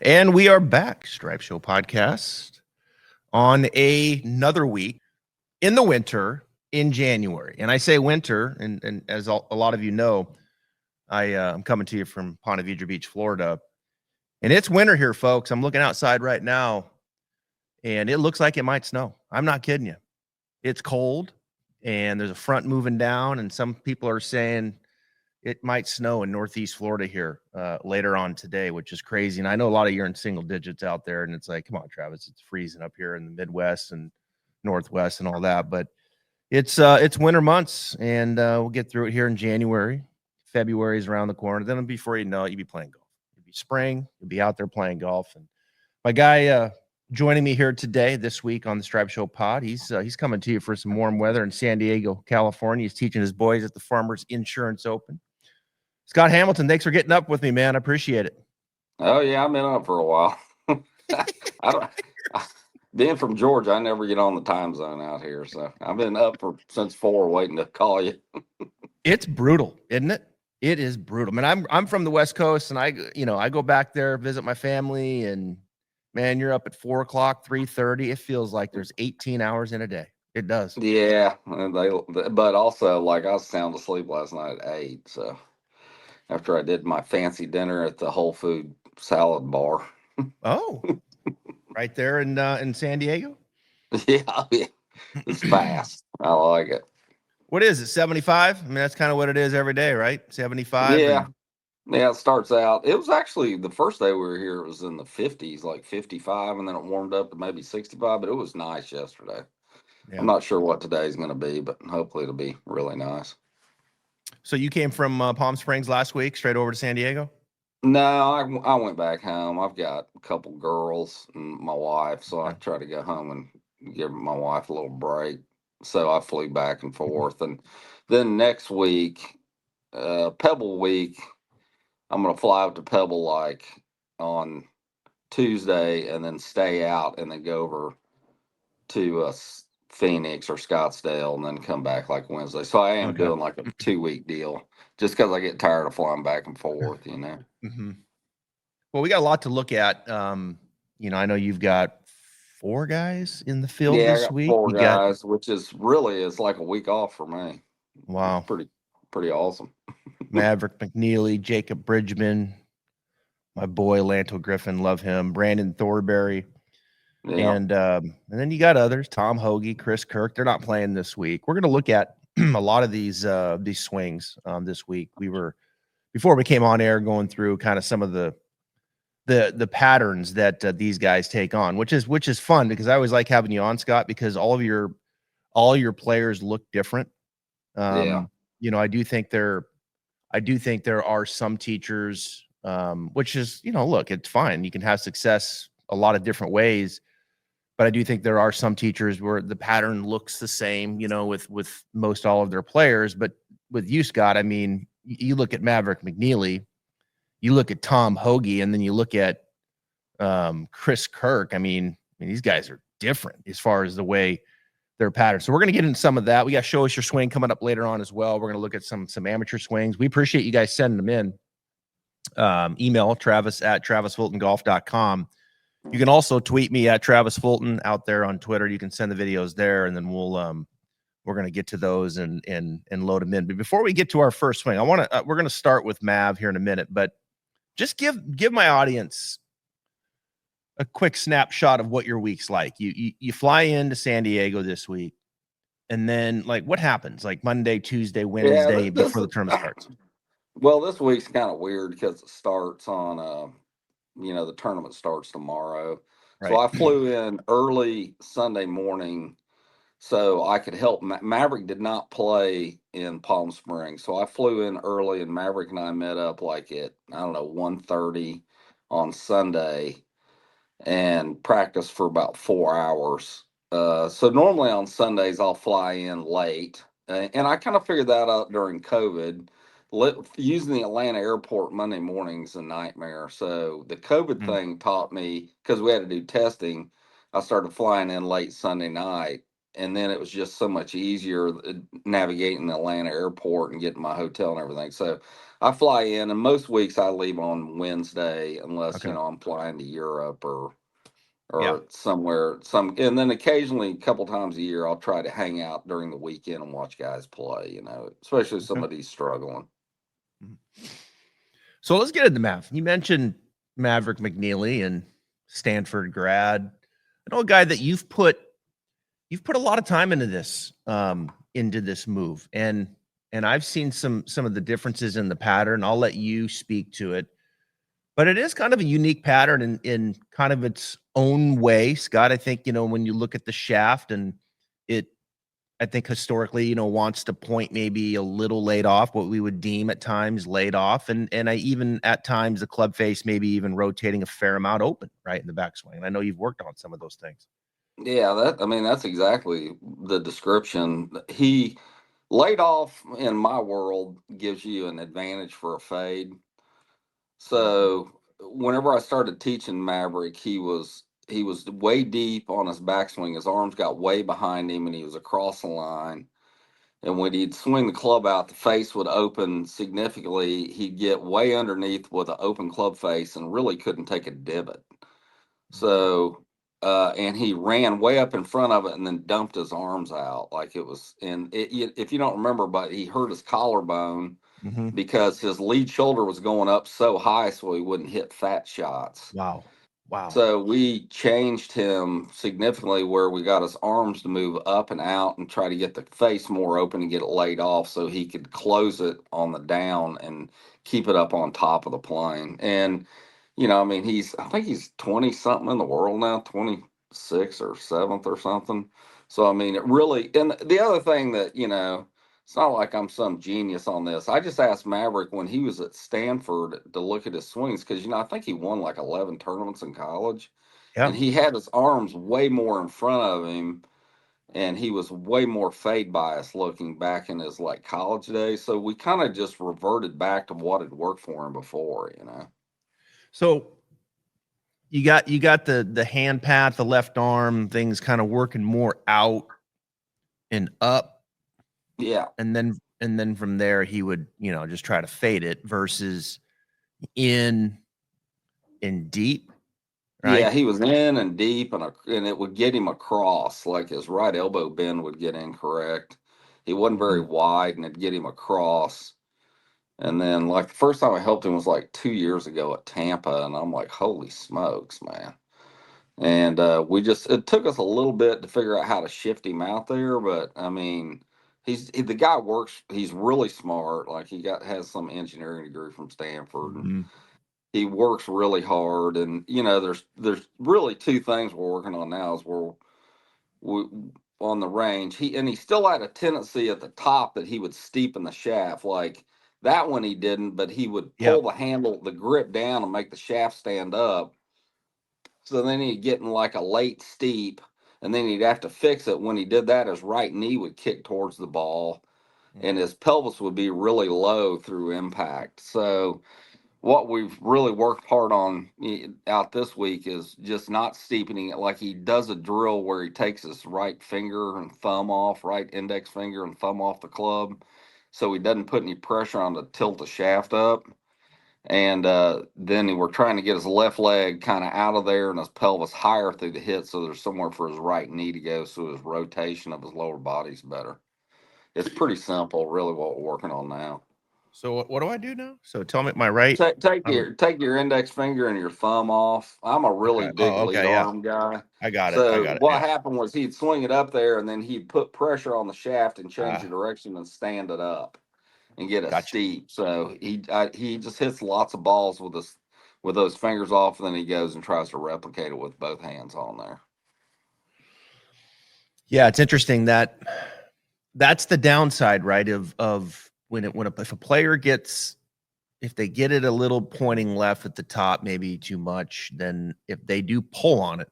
And we are back, Stripe Show podcast, on another week in the winter in January. And I say winter, and as a lot of you know, I'm coming to you from Ponte Vedra Beach, Florida. And it's winter here, folks. I'm looking outside right now, and it looks like it might snow. I'm not kidding you. It's cold, and there's a front moving down, and some people are saying it might snow in Northeast Florida here later on today, which is crazy. And I know a lot of you are in single digits out there, and it's like, come on, Travis, it's freezing up here in the Midwest and Northwest and all that. But it's winter months, and we'll get through it here in January. February is around the corner. Then before you know it, you'll be playing golf. It'll be spring. You'll be out there playing golf. And my guy joining me here today, this week on the Stripe Show pod, he's coming to you for some warm weather in San Diego, California. He's teaching his boys at the Farmers Insurance Open. Scott Hamilton, thanks for getting up with me, man. I appreciate it. Oh yeah, I've been up for a while. Being from Georgia, I never get on the time zone out here, so I've been up since 4, waiting to call you. It's brutal, isn't it? It is brutal. I mean, I'm from the West Coast, and I go back there, visit my family, and man, you're up at 4 o'clock, 3:30. It feels like there's 18 hours in a day. It does. Yeah, but also like I was sound asleep last night at 8, so. After I did my fancy dinner at the Whole Food salad bar. Oh, right there in San Diego? Yeah, it's fast. I like it. What is it, 75? I mean, that's kind of what it is every day, right? 75? Yeah. Yeah, it starts out. It was actually the first day we were here, it was in the 50s, like 55, and then it warmed up to maybe 65, but it was nice yesterday. Yeah. I'm not sure what today's going to be, but hopefully it'll be really nice. So you came from Palm Springs last week, straight over to San Diego? No, I went back home. I've got a couple girls and my wife, so I try to go home and give my wife a little break. So I flew back and forth. And then next week, Pebble Week, I'm going to fly out to Pebble like on Tuesday and then stay out and then go over to Phoenix or Scottsdale and then come back like Wednesday. So I am doing like a 2-week deal just because I get tired of flying back and forth, you know. Mm-hmm. Well, we got a lot to look at. I know you've got 4 guys in the field this week. 4 guys, which is like a week off for me. Wow. It's pretty awesome. Maverick McNeely, Jacob Bridgman, my boy Lanto Griffin, love him. Brandon Thornberry. Yeah. And then you got others, Tom Hoagie, Chris Kirk. They're not playing this week. We're going to look at a lot of these swings this week. We were, before we came on air, going through kind of some of the patterns that these guys take on, which is fun because I always like having you on, Scott, because all your players look different. I do think there are some teachers, which is, look, it's fine. You can have success a lot of different ways. But I do think there are some teachers where the pattern looks the same, with most all of their players. But with you, Scott, I mean, you look at Maverick McNeely, you look at Tom Hoagie, and then you look at Chris Kirk. I mean, these guys are different as far as the way their pattern. So we're going to get into some of that. We got Show Us Your Swing coming up later on as well. We're going to look at some amateur swings. We appreciate you guys sending them in. Email travis@travisfultongolf.com. You can also tweet me at Travis Fulton out there on Twitter. You can send the videos there, and then we're going to get to those and load them in. But before we get to our first swing, we're going to start with Mav here in a minute, but just give my audience a quick snapshot of what your week's like. You fly into San Diego this week, and then like what happens like Monday, Tuesday, Wednesday before the tournament starts? Well, this week's kind of weird because it starts on the tournament starts tomorrow. Right. So I flew in early Sunday morning so I could help. Maverick did not play in Palm Springs. So I flew in early and Maverick and I met up like at, 1:30 on Sunday and practiced for about 4 hours. So normally on Sundays I'll fly in late. And I kind of figured that out during COVID. Using the Atlanta airport Monday morning's a nightmare. So the COVID thing taught me, because we had to do testing, I started flying in late Sunday night and then it was just so much easier navigating the Atlanta airport and getting my hotel and everything. So I fly in, and most weeks I leave on Wednesday, unless Okay. I'm flying to Europe or Yeah. somewhere. And then occasionally, a couple times a year, I'll try to hang out during the weekend and watch guys play. Especially if Okay. somebody's struggling. So let's get into Mav. You mentioned Maverick McNeely and Stanford grad. I know a guy that you've put a lot of time into this move, and I've seen some of the differences in the pattern. I'll let you speak to it, but it is kind of a unique pattern in kind of its own way, Scott. I think when you look at the shaft, and it, I think historically, wants to point maybe a little laid off, what we would deem at times laid off. And I even at times the club face maybe even rotating a fair amount open right in the backswing. And I know you've worked on some of those things. Yeah, that's exactly the description. He laid off in my world gives you an advantage for a fade. So whenever I started teaching Maverick, he was way deep on his backswing. His arms got way behind him, and he was across the line. And when he'd swing the club out, the face would open significantly. He'd get way underneath with an open club face and really couldn't take a divot. So, and he ran way up in front of it and then dumped his arms out like it was. If you don't remember, but he hurt his collarbone Mm-hmm. because his lead shoulder was going up so high so he wouldn't hit fat shots. Wow. So we changed him significantly where we got his arms to move up and out and try to get the face more open and get it laid off so he could close it on the down and keep it up on top of the plane. And, I think he's 20 something in the world now, 26 or 7th or something. So, it really, and the other thing that, it's not like I'm some genius on this. I just asked Maverick when he was at Stanford to look at his swings because I think he won like 11 tournaments in college, Yeah. and he had his arms way more in front of him, and he was way more fade biased looking back in his like college days. So we kind of just reverted back to what had worked for him before. So you got the hand pat, the left arm things kind of working more out and up. Yeah. And then from there he would, just try to fade it versus in deep, Yeah, right? he was in and deep, and it would get him across. Like his right elbow bend would get incorrect. He wasn't very Mhm. wide, and it'd get him across. And then, like, the first time I helped him was like 2 years ago at Tampa, and I'm like, holy smokes, man. And it took us a little bit to figure out how to shift him out there, but the guy works, he's really smart. Like, has some engineering degree from Stanford, and Mhm. he works really hard. And, there's really two things we're working on now is we on the range. He still had a tendency at the top that he would steepen the shaft. Like that one he didn't, but he would pull Yep. the handle, the grip down and make the shaft stand up. So then he'd get in like a late steep, and then he'd have to fix it. When he did that, his right knee would kick towards the ball, and his pelvis would be really low through impact. So what we've really worked hard on out this week is just not steepening it. Like he does a drill where he takes his right finger and thumb off, right index finger and thumb off the club, so he doesn't put any pressure on to tilt the shaft up. And then we're trying to get his left leg kind of out of there and his pelvis higher through the hit, so there's somewhere for his right knee to go, so his rotation of his lower body's better. It's pretty simple, really, what we're working on now. So what do I do now? So tell me my right. Take your index finger and your thumb off. I'm a really Okay. big Oh, lead okay. Yeah. arm guy. I got it. So what Yeah. happened was he'd swing it up there and then he'd put pressure on the shaft and change the Ah, direction and stand it up and get it gotcha. steep. So he just hits lots of balls with those fingers off, and then he goes and tries to replicate it with both hands on there. Yeah, it's interesting that that's the downside, right? Of if a player if they get it a little pointing left at the top, maybe too much, then if they do pull on it,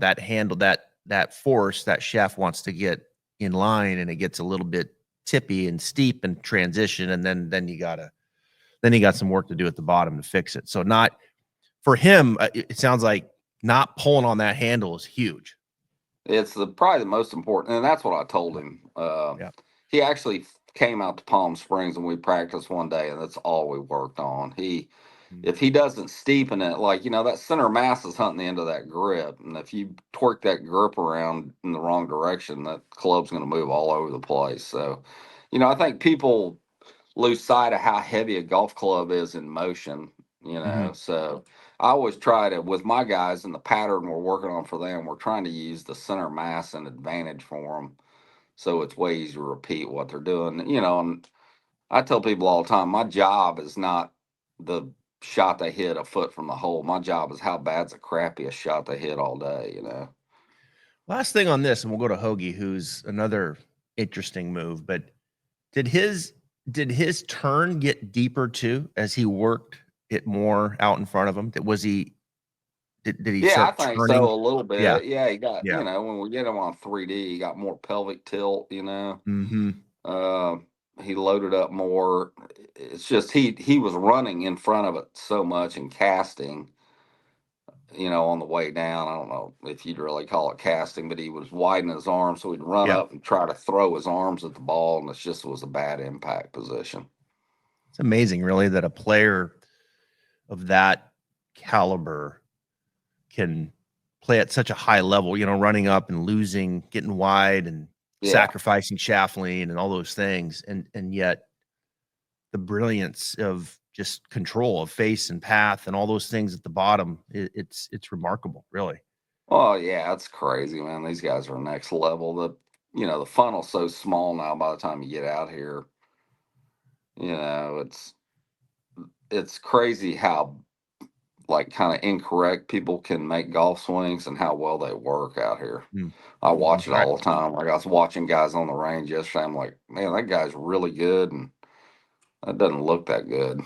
that handle, that force, that shaft wants to get in line, and it gets a little bit tippy and steep and transition, and then you got some work to do at the bottom to fix it. So not for him, it sounds like not pulling on that handle is huge. It's probably the most important, and that's what I told him. Yeah. He actually came out to Palm Springs and we practiced one day, and that's all we worked on. Mm. If he doesn't steepen it, like that center mass is hunting the end of that grip, and if you twerk that grip around in the wrong direction, that club's going to move all over the place. So, I think people lose sight of how heavy a golf club is in motion. Mm-hmm. So I always try to, with my guys and the pattern we're working on for them, we're trying to use the center mass and advantage for them, so it's way easier to repeat what they're doing. And I tell people all the time, my job is not the shot they hit a foot from the hole. My job is how bad's the crappiest shot they hit all day. Last thing on this, and we'll go to Hoagie, who's another interesting move. But did his turn get deeper too as he worked it more out in front of him? Did he Yeah, I start think so turning? a little Yeah, bit. Yeah, he got, yeah. when we get him on 3D, he got more pelvic tilt. Mm-hmm. Uh, he loaded up more. It's just he was running in front of it so much and casting, on the way down. I don't know if you'd really call it casting, but he was widening his arms, so he'd run Yeah. up and try to throw his arms at the ball, and it just was a bad impact position. It's amazing, really, that a player of that caliber can play at such a high level, running up and losing, getting wide and Yeah. sacrificing shaft lean and all those things. And yet the brilliance of just control of face and path and all those things at the bottom, it's remarkable, really. Oh yeah, it's crazy, man. These guys are next level. The funnel's so small now by the time you get out here. It's crazy how like kind of incorrect people can make golf swings and how well they work out here. Mm, I watch it incredible. all the time. Like I was watching guys on the range yesterday. I'm like, man, that guy's really good, and that doesn't look that good.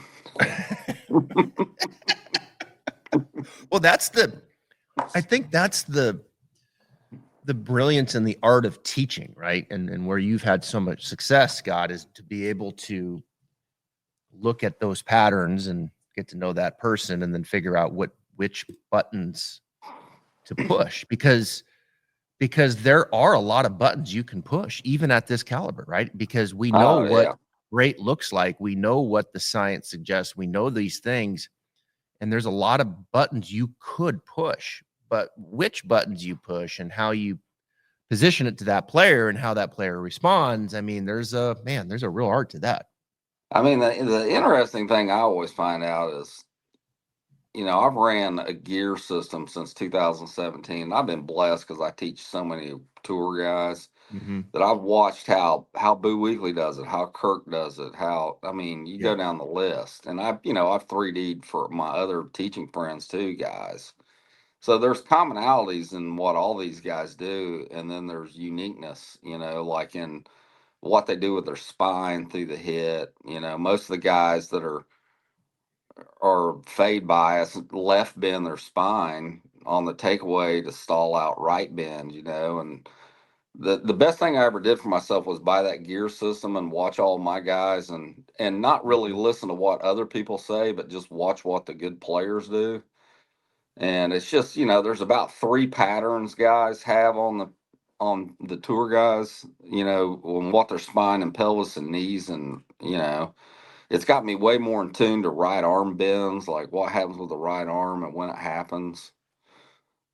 Well, I think that's the brilliance and the art of teaching, right? And where you've had so much success, Scott, is to be able to look at those patterns and get to know that person and then figure out which buttons to push because there are a lot of buttons you can push even at this caliber, right? Because we know Oh what yeah. great looks like, we know what the science suggests, we know these things, and there's a lot of buttons you could push, but which buttons you push and how you position it to that player and how that player responds, I mean, there's a real art to that. I mean, the interesting thing I always find out is, I've ran a gear system since 2017. I've been blessed because I teach so many tour guys Mm-hmm. that I've watched how Boo Weekley does it, how Kirk does it, how I mean, you Yeah. go down the list, and I've 3D'd for my other teaching friends too, guys. So there's commonalities in what all these guys do, and then there's uniqueness, like in what they do with their spine through the hit. Most of the guys that are fade bias left bend their spine on the takeaway to stall out right bend, and the best thing I ever did for myself was buy that gear system and watch all my guys and not really Mm-hmm. listen to what other people say, but just watch what the good players do. And it's just, there's about three patterns guys have on the tour guys, on what their spine and pelvis and knees and it's got me way more in tune to right arm bends, like what happens with the right arm and when it happens.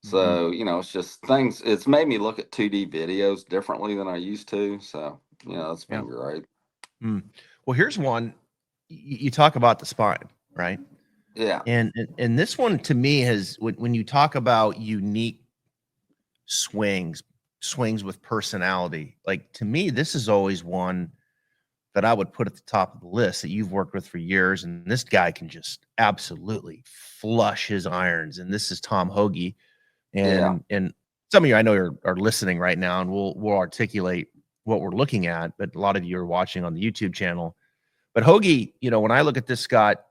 Mm-hmm. So, it's just things, it's made me look at 2D videos differently than I used to. So, it's Yeah. been great. Mm. Well, here's one. You talk about the spine, right? Yeah. And this one to me has when you talk about unique swings with personality, like to me, this is always one that I would put at the top of the list that you've worked with for years. And this guy can just absolutely flush his irons. And this is Tom Hoagie. Yeah. And some of you I know are listening right now, and we'll articulate what we're looking at, but a lot of you are watching on the YouTube channel. But Hoagie, when I look at this, Scott,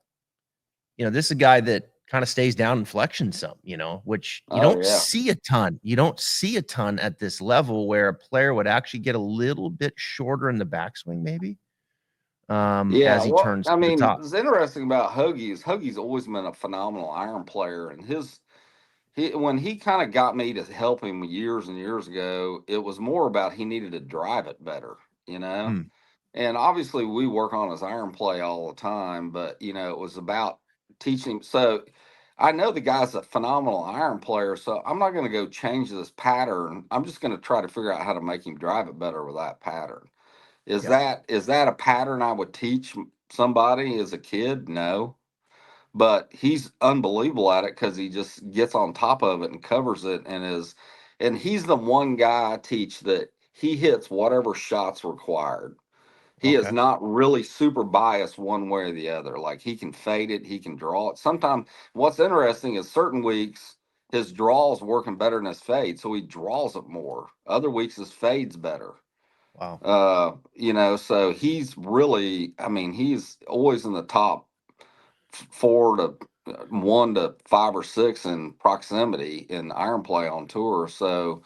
this is a guy that kind of stays down in flexion some, which you Oh, don't yeah. see a ton. You don't see a ton at this level where a player would actually get a little bit shorter in the backswing, maybe, Yeah. as he Well, turns I to the mean, top. what's interesting about Hoagie is Hoagie's always been a phenomenal iron player, and when he kind of got me to help him years and years ago, it was more about he needed to drive it better, you know. Hmm. And obviously, we work on his iron play all the time, but it was about teaching him. So I know the guy's a phenomenal iron player, so I'm not going to go change this pattern. I'm just going to try to figure out how to make him drive it better with that pattern. Is Yeah. that a pattern I would teach somebody as a kid? No, but he's unbelievable at it because he just gets on top of it and covers it and he's the one guy I teach that he hits whatever shots required. He is Okay. not really super biased one way or the other. Like he can fade it, he can draw it. Sometimes what's interesting is certain weeks his draws working better than his fade, so he draws it more. Other weeks his fade's better. Wow. So he's really, I mean, he's always in the top 4 to 1 to 5 or 6 in proximity in iron play on tour. So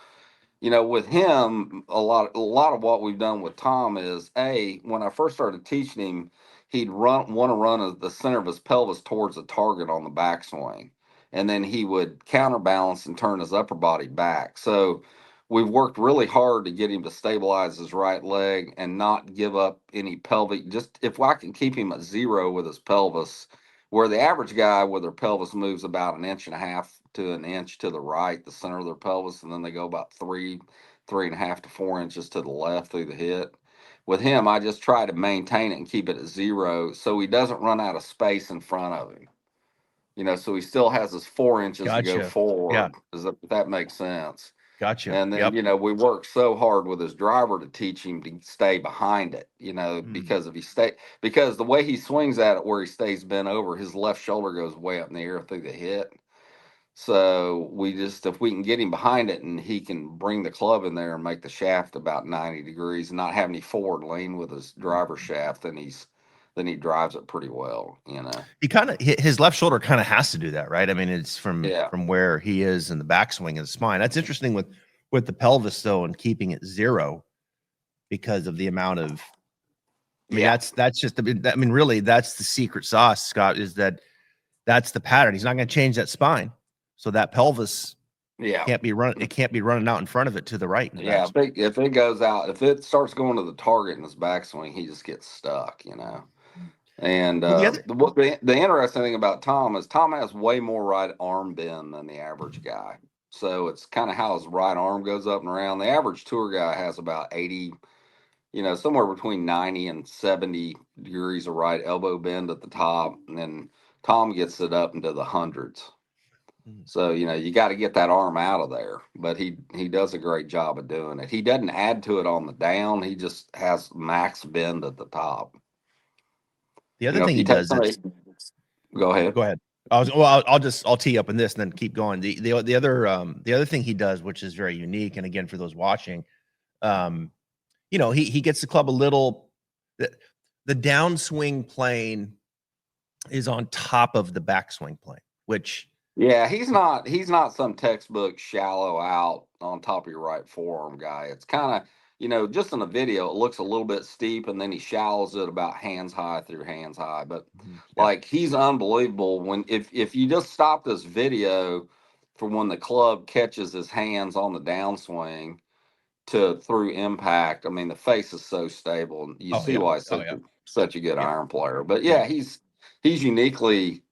with him, a lot of what we've done with Tom is when I first started teaching him, he'd want to run the center of his pelvis towards the target on the backswing, and then he would counterbalance and turn his upper body back. So we've worked really hard to get him to stabilize his right leg and not give up any pelvic. Just if I can keep him at 0 with his pelvis, where the average guy with their pelvis moves about an inch and a half to an inch to the right, the center of their pelvis, and then they go about 3.5 to 4 inches to the left through the hip. With him, I just try to maintain it and keep it at 0 so he doesn't run out of space in front of him. So he still has his 4 inches to go Gotcha. Yeah. forward. That makes sense? Gotcha. And then, Yep. we work so hard with his driver to teach him to stay behind it, Mm. because the way he swings at it where he stays bent over, his left shoulder goes way up in the air through the hip. So if we can get him behind it and he can bring the club in there and make the shaft about 90 degrees and not have any forward lean with his driver shaft, then he drives it pretty well. He kind of his left shoulder kind of has to do that, right? I mean, it's from Yeah. where he is in the backswing of the spine. That's interesting with the pelvis though, and keeping it 0 because of the amount of. I mean, Yeah. that's just. I mean, really, that's the secret sauce, Scott. Is that's the pattern. He's not going to change that spine, so that pelvis Yeah. can't be run. It can't be running out in front of it to the right in the Yeah. backswing. If it starts going to the target in his backswing, he just gets stuck. And Well, the other. the interesting thing about Tom is Tom has way more right arm bend than the average guy. So it's kind of how his right arm goes up and around. The average tour guy has about 80, somewhere between 90 and 70 degrees of right elbow bend at the top. And then Tom gets it up into the hundreds. So, you got to get that arm out of there. But he does a great job of doing it. He doesn't add to it on the down. He just has max bend at the top. The other If thing you he take does somebody, that's. go ahead. Go ahead. I'll tee up in this and then keep going. The other thing he does, which is very unique, and again for those watching, he gets the club a little. The downswing plane is on top of the backswing plane, which. Yeah, he's not some textbook shallow out on top of your right forearm guy. It's kind of, just in the video, it looks a little bit steep and then he shallows it about hands high through hands high. But Yeah. like he's unbelievable if you just stop this video for when the club catches his hands on the downswing to through impact. I mean, the face is so stable and you Oh see yeah. why he's Oh yeah. such a good Yep. iron player. But Yep. yeah, he's uniquely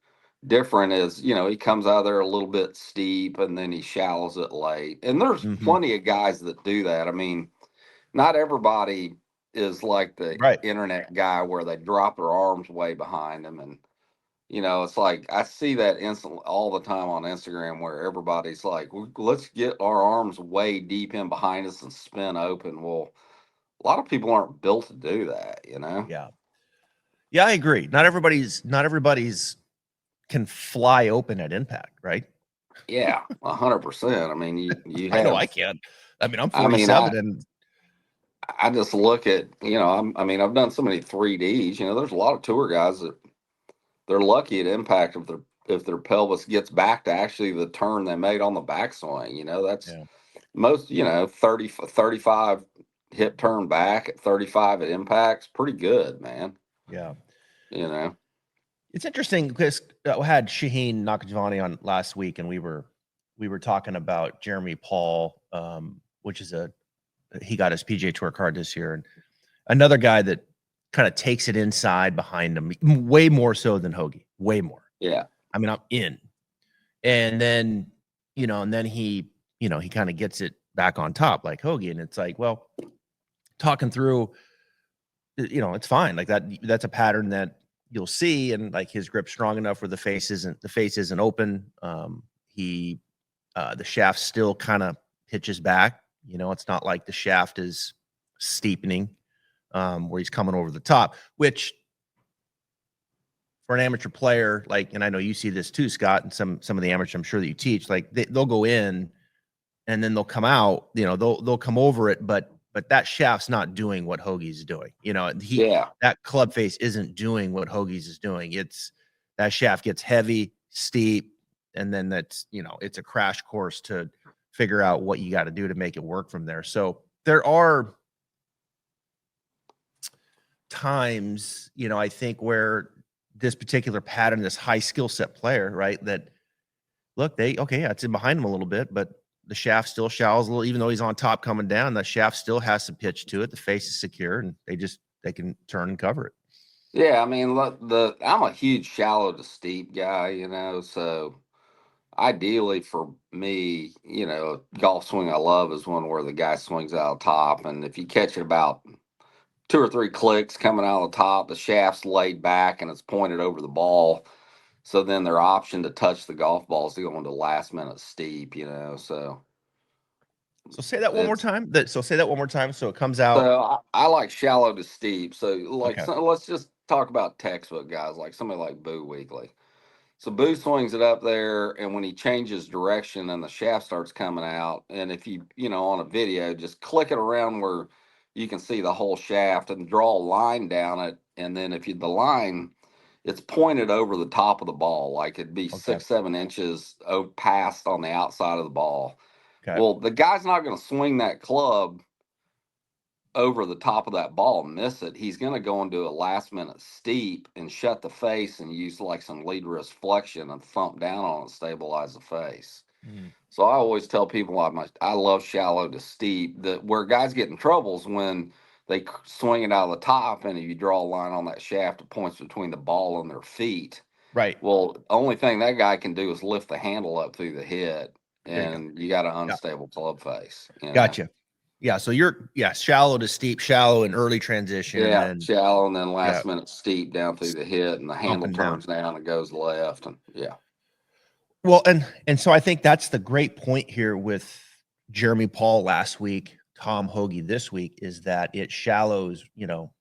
different as he comes out of there a little bit steep and then he shallows it late, and there's Mm-hmm. plenty of guys that do that. I mean, not everybody is like the Right. internet guy where they drop their arms way behind them, and it's like I see that instantly all the time on Instagram where everybody's like, let's get our arms way deep in behind us and spin open. Well, a lot of people aren't built to do that. Yeah. Yeah, I agree. Not everybody's can fly open at impact, right? Yeah, 100%. I mean, you I know I have. can. I mean, I'm I mean, 47 and I just look at, I mean, I've done so many 3Ds. There's a lot of tour guys that they're lucky at impact if their pelvis gets back to actually the turn they made on the backswing. That's yeah. most, 35 hip turn back at 35 at impact's pretty good, man. Yeah. You know. It's interesting because I had Shaheen Nakajvani on last week, and we were we were talking about Jeremy Paul, which is he got his PGA Tour card this year, and another guy that kind of takes it inside behind him, way more so than Hoagie, way more. Yeah. I mean, I'm in. And then, and then he kind of gets it back on top like Hoagie. And it's like, well, talking through, it's fine. Like that's a pattern that you'll see. And like his grip's strong enough where the face isn't open. The shaft still kind of pitches back. It's not like the shaft is steepening where he's coming over the top, which for an amateur player, like, and I know you see this too, Scott, and some of the amateurs I'm sure that you teach, like they'll go in and then they'll come out, they'll come over it, but that shaft's not doing what Hoagie's doing. That club face isn't doing what Hoagie's is doing. It's that shaft gets heavy, steep, and then that's, it's a crash course to figure out what you got to do to make it work from there. So there are times, I think where this particular pattern, this high skill set player, right, that look, it's in behind him a little bit, but the shaft still shallows a little, even though he's on top coming down, the shaft still has some pitch to it. The face is secure and they can turn and cover it. Yeah. I mean, I'm a huge shallow to steep guy, so ideally for me, golf swing I love is one where the guy swings out top. And if you catch it about 2 or 3 clicks coming out of the top, the shaft's laid back and it's pointed over the ball. So then their option to touch the golf ball is to go into last minute steep, so. So say that one more time. Say that one more time. So it comes out. So I like shallow to steep. So let's just talk about textbook guys, like somebody like Boo Weekly. So Boo swings it up there, and when he changes direction and the shaft starts coming out, and if you on a video, just click it around where you can see the whole shaft and draw a line down it, and then the line, it's pointed over the top of the ball, like it'd be 6-7 inches past on the outside of the ball. Okay. Well, the guy's not going to swing that club over the top of that ball and miss it. He's going to go into a last minute steep and shut the face and use like some lead wrist flexion and thump down on it, stabilize the face. So I always tell people I love shallow to steep. That where guys get in troubles when they swing it out of the top, and if you draw a line on that shaft, it points between the ball and their feet. Right. Well, the only thing that guy can do is lift the handle up through the head, and you got an unstable club face. Gotcha. Yeah, so you're shallow to steep, shallow and early transition, and then shallow, and then last minute steep down through the hit, and the handle turns down and goes left, and Well, and so I think that's the great point here with Jeremy Paul last week, Tom Hoagie this week, is that it shallows,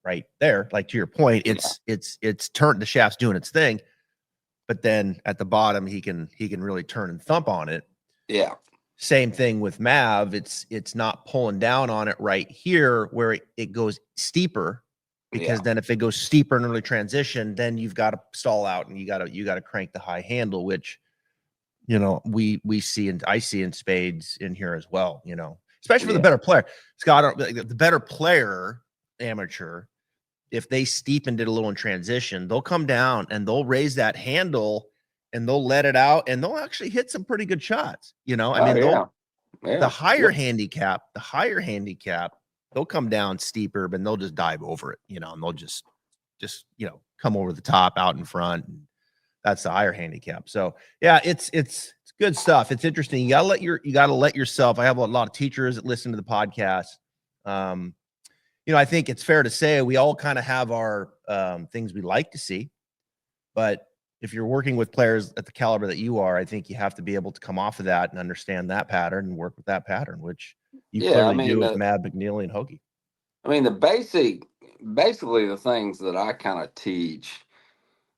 right there. Like to your point, it's turned, the shaft's doing its thing, but then at the bottom he can really turn and thump on it. Yeah. Same thing with Mav. It's not pulling down on it right here where it goes steeper, because then if it goes steeper in early transition, then you've got to stall out and you got to crank the high handle, which we see, and I see in spades in here as well. Especially for the better player, Scott. The better player, amateur, if they steep and did a little in transition, they'll come down and they'll raise that handle and they'll let it out and they'll actually hit some pretty good shots. The higher handicap, they'll come down steeper, but they'll just dive over it, and they'll just come over the top out in front. And that's the higher handicap. So yeah, it's good stuff. It's interesting. You gotta let yourself. I have a lot of teachers that listen to the podcast. I think it's fair to say we all kind of have our things we like to see, but if you're working with players at the caliber that you are, I think you have to be able to come off of that and understand that pattern and work with that pattern, which you clearly do with Mad, McNeely, and Hoagie. I mean, basically the things that I kind of teach,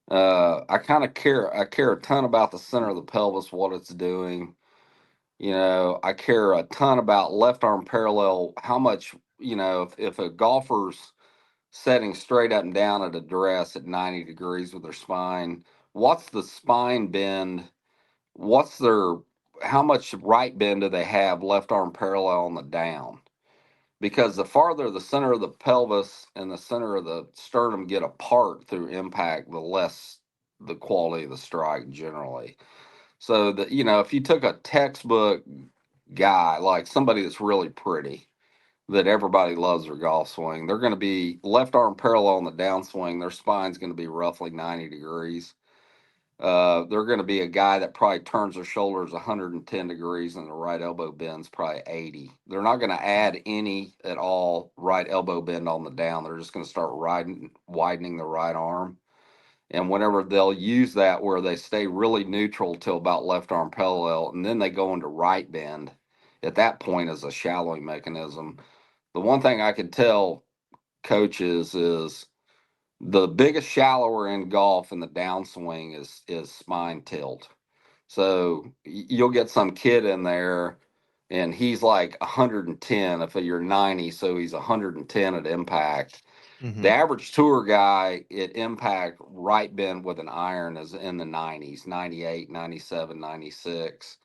I care a ton about the center of the pelvis, what it's doing. I care a ton about left arm parallel, how much, if a golfer's setting straight up and down at address at 90 degrees with their spine, what's the spine bend? How much right bend do they have left arm parallel on the down? Because the farther the center of the pelvis and the center of the sternum get apart through impact, the less the quality of the strike generally. So that, if you took a textbook guy, like somebody that's really pretty, that everybody loves their golf swing, they're going to be left arm parallel on the downswing. Their spine's going to be roughly 90 degrees. They're going to be a guy that probably turns their shoulders 110 degrees and the right elbow bend's probably 80. They're not going to add any at all right elbow bend on the down. They're just going to start widening the right arm. And whenever they'll use that where they stay really neutral till about left arm parallel, and then they go into right bend, at that point is a shallowing mechanism. The one thing I could tell coaches is the biggest shallower in golf in the downswing is spine tilt. So you'll get some kid in there and he's like 110 if you're 90, so he's 110 at impact. The average tour guy at impact right bend with an iron is in the 90s, 98, 97, 96.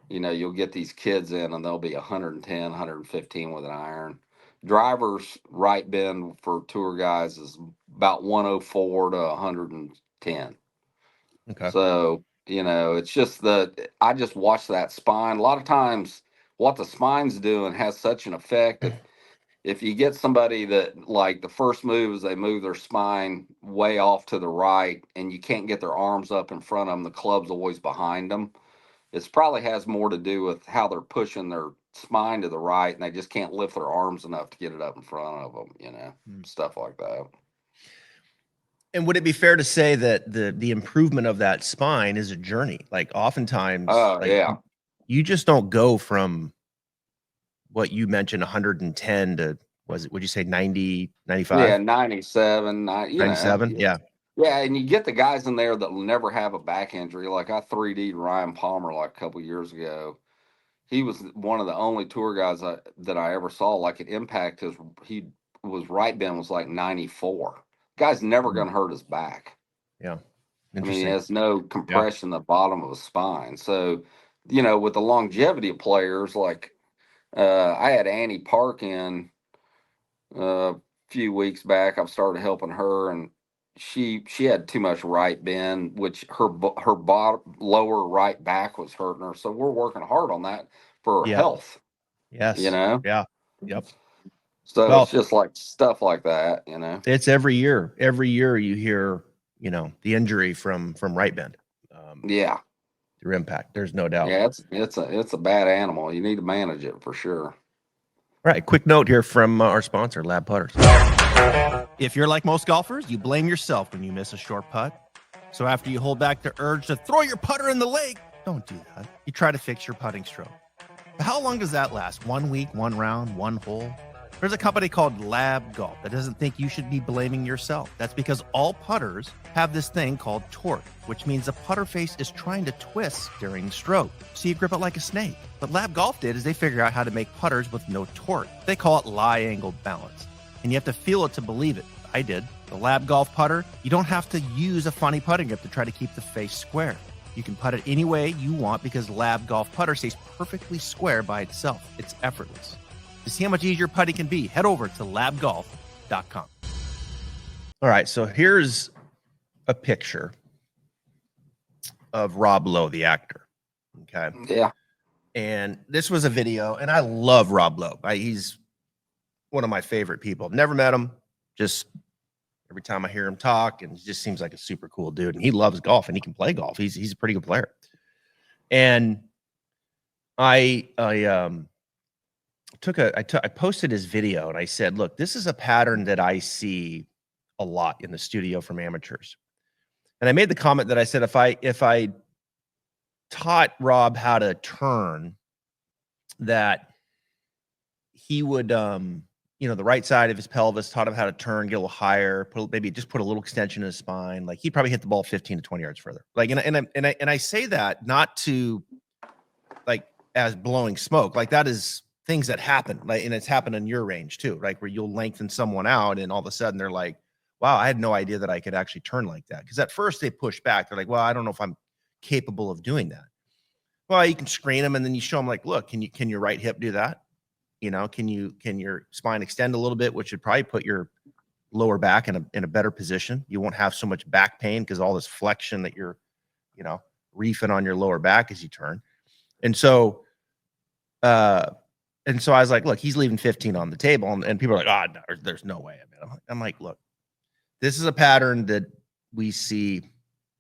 You'll get these kids in and they'll be 110, 115 with an iron. Drivers right bend for tour guys is about 104 to 110. Okay. So, it's just I just watch that spine. A lot of times what the spine's doing has such an effect. If you get somebody that, like, the first move is they move their spine way off to the right and you can't get their arms up in front of them, the club's always behind them. It probably has more to do with how they're pushing their spine to the right and they just can't lift their arms enough to get it up in front of them, stuff like that. And would it be fair to say that the improvement of that spine is a journey? Like oftentimes, Yeah. you just don't go from what you mentioned 110 to, would you say 90, 95? Yeah, 97, 97? Yeah. Yeah, and you get the guys in there that will never have a back injury. Like I 3D'd Ryan Palmer like a couple years ago. He was one of the only tour guys that I ever saw. Like at impact, he was right bend was like 94. Guy's never going to hurt his back. Yeah. I mean, he has no compression at the bottom of his spine. So, with the longevity of players, like I had Annie Park in a few weeks back. I've started helping her, and she had too much right bend, which her bottom lower right back was hurting her. So we're working hard on that for her health. Yes. Yeah. Yep. So it's just like stuff like that, It's every year. Every year you hear, the injury from right bend. Yeah. Through impact. There's no doubt. Yeah, it's a bad animal. You need to manage it for sure. All right. Quick note here from our sponsor, Lab Putters. If you're like most golfers, you blame yourself when you miss a short putt. So after you hold back the urge to throw your putter in the lake, don't do that. You try to fix your putting stroke. But how long does that last? 1 week, 1 round, 1 hole? There's a company called Lab Golf that doesn't think you should be blaming yourself. That's because all putters have this thing called torque, which means the putter face is trying to twist during stroke, so you grip it like a snake. What Lab Golf did is they figured out how to make putters with no torque. They call it lie angle balance, and you have to feel it to believe it. I did. The Lab Golf putter, you don't have to use a funny putting grip to try to keep the face square. You can putt it any way you want because Lab Golf putter stays perfectly square by itself. It's effortless. To see how much easier putting can be, head over to labgolf.com. All right, so here's a picture of Rob Lowe, the actor. Okay. Yeah. And this was a video, and I love Rob Lowe. He's one of my favorite people. Never met him. Just every time I hear him talk, and he just seems like a super cool dude. And he loves golf, and he can play golf. He's a pretty good player. And I posted his video and I said, look, this is a pattern that I see a lot in the studio from amateurs. And I made the comment that I said, if I taught Rob how to turn, that he would, the right side of his pelvis, taught him how to turn, get a little higher, maybe just put a little extension in his spine. Like he'd probably hit the ball 15 to 20 yards further. Like, and I say that not to like as blowing smoke, like that is things that happen, like, and it's happened in your range too, like where you'll lengthen someone out and all of a sudden they're like, wow, I had no idea that I could actually turn like that. Because at first they push back. They're like, well, I don't know if I'm capable of doing that. Well, you can screen them and then you show them like, look, can your right hip do that? Can your spine extend a little bit, which would probably put your lower back in a better position. You won't have so much back pain because all this flexion that you're, reefing on your lower back as you turn. And so, I was like, look, he's leaving 15 on the table. And people are like, oh, no, there's no way. I'm like, look, this is a pattern that we see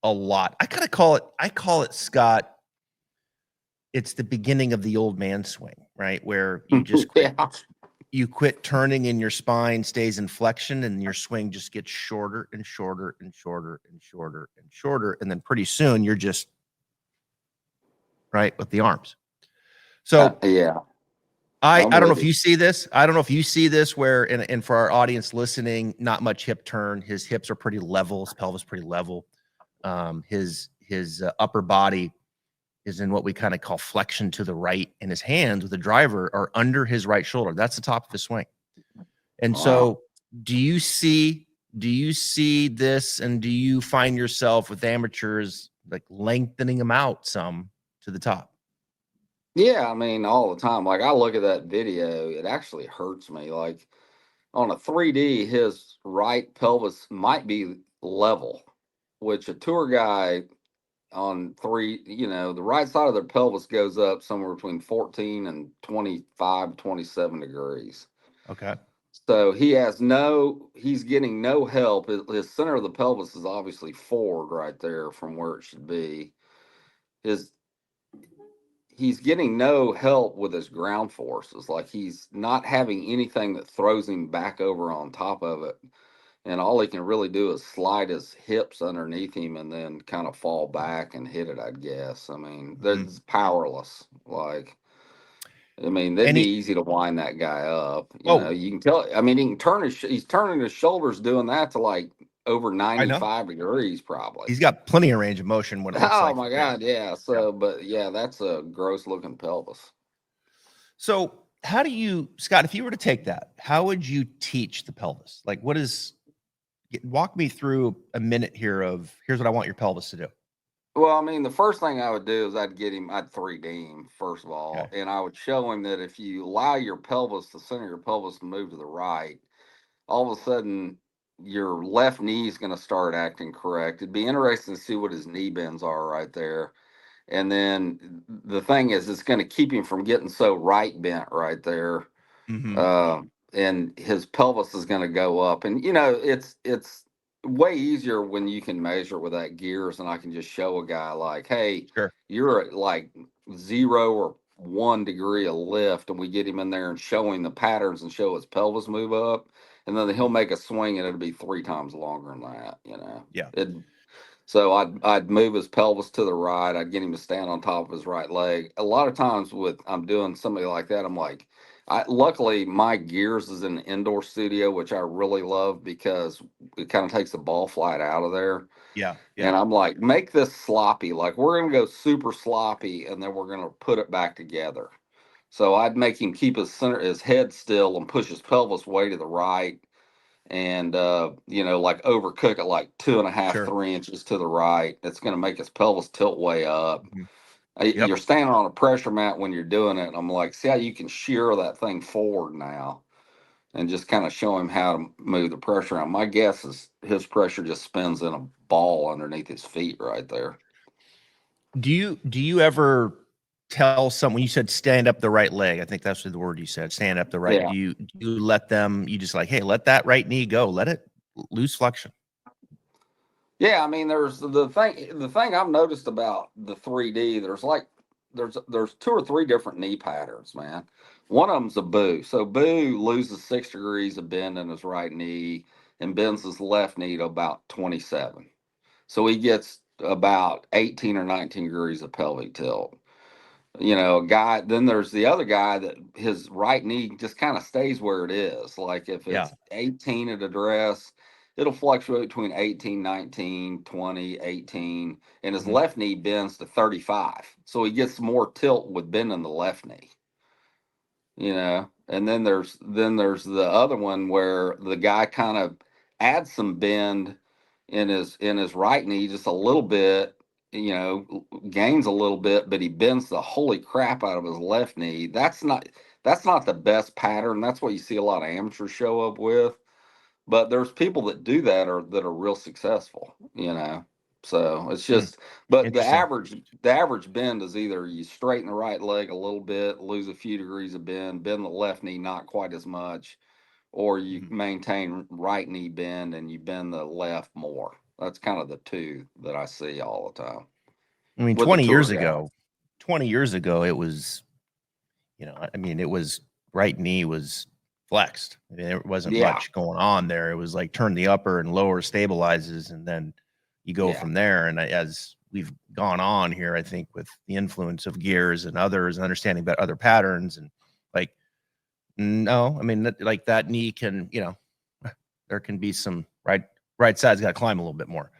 a lot. I call it, Scott, it's the beginning of the old man swing, right? Where you just quit, you quit turning and your spine stays in flexion and your swing just gets shorter and shorter and shorter and shorter and shorter. And then pretty soon you're just right with the arms. So yeah. I don't know if you see this. I don't know if you see this where, and for our audience listening, not much hip turn. His hips are pretty level. His pelvis pretty level. His upper body is in what we kind of call flexion to the right, and his hands with the driver are under his right shoulder. That's the top of his swing. And so, do you see this, and do you find yourself with amateurs like lengthening them out some to the top? Yeah, I mean, all the time. Like I look at that video, it actually hurts me. Like on a 3D, his right pelvis might be level, which a tour guy on the right side of their pelvis goes up somewhere between 14 and 25, 27 degrees. Okay. So he's getting no help. His center of the pelvis is obviously forward right there from where it should be. He's getting no help with his ground forces. Like he's not having anything that throws him back over on top of it. And all he can really do is slide his hips underneath him and then kind of fall back and hit it, I guess. I mean, that's powerless. Like, I mean, that'd be easy to wind that guy up. You can tell. I mean, he's turning his shoulders doing that to like over 95 degrees, probably. He's got plenty of range of motion. What it looks like. Oh my God, yeah. So, but yeah, that's a gross looking pelvis. So, how do you, Scott? If you were to take that, how would you teach the pelvis? Like, walk me through a minute here of here's what I want your pelvis to do. Well, I mean, the first thing I would do is I'd 3D him, first of all, and I would show him that if you allow the center of your pelvis to move to the right, all of a sudden your left knee is going to start acting correct. It'd be interesting to see what his knee bends are right there. And then the thing is, it's going to keep him from getting so right bent right there. And his pelvis is going to go up. And, it's way easier when you can measure with that gears, and I can just show a guy like, hey, you're at like 0 or 1 degree of lift, and we get him in there and show him the patterns and show his pelvis move up, and then he'll make a swing and it'll be 3 times longer than that. Yeah. So I'd move his pelvis to the right. I'd get him to stand on top of his right leg. A lot of times I'm doing somebody like that, I'm like, luckily my gears is in the indoor studio, which I really love because it kind of takes the ball flight out of there. Yeah. And I'm like, make this sloppy. Like we're going to go super sloppy and then we're going to put it back together. So I'd make him keep his head still and push his pelvis way to the right. And like overcook it like 2.5, 3 inches to the right. It's going to make his pelvis tilt way up. You're standing on a pressure mat when you're doing it. And I'm like, see how you can shear that thing forward now, and just kind of show him how to move the pressure around. My guess is his pressure just spins in a ball underneath his feet right there. Do you ever tell someone, you said stand up the right leg? I think that's the word you said, stand up the right. Yeah. Do you let them, you just like, hey, let that right knee go, let it lose flexion? Yeah, I mean, there's the thing I've noticed about the 3D, there's 2 or 3 different knee patterns, man. One of them's a Boo. So Boo loses 6 degrees of bend in his right knee and bends his left knee to about 27. So he gets about 18 or 19 degrees of pelvic tilt. Then there's the other guy that his right knee just kind of stays where it is. Like if it's 18 at address, it'll fluctuate between 18, 19, 20, 18, and his left knee bends to 35. So he gets more tilt with bending the left knee. And then there's the other one where the guy kind of adds some bend in his right knee just a little bit, gains a little bit, but he bends the holy crap out of his left knee. That's not the best pattern. That's what you see a lot of amateurs show up with. But there's people that do that are real successful. So it's just, but the Interesting. average bend is either you straighten the right leg a little bit, lose a few degrees of bend the left knee not quite as much, or you maintain right knee bend and you bend the left more. That's kind of the two that I see all the time. I mean, With the 20 tour years guy. ago, 20 years ago, it was, I mean, it was right knee was flexed. I mean, there wasn't Yeah. much going on there. It was like turn the upper and lower stabilizes, and then you go from there. And as we've gone on here, I think with the influence of gears and others, and understanding about other patterns, and like, no, I mean, like that knee can, there can be some right side's got to climb a little bit more.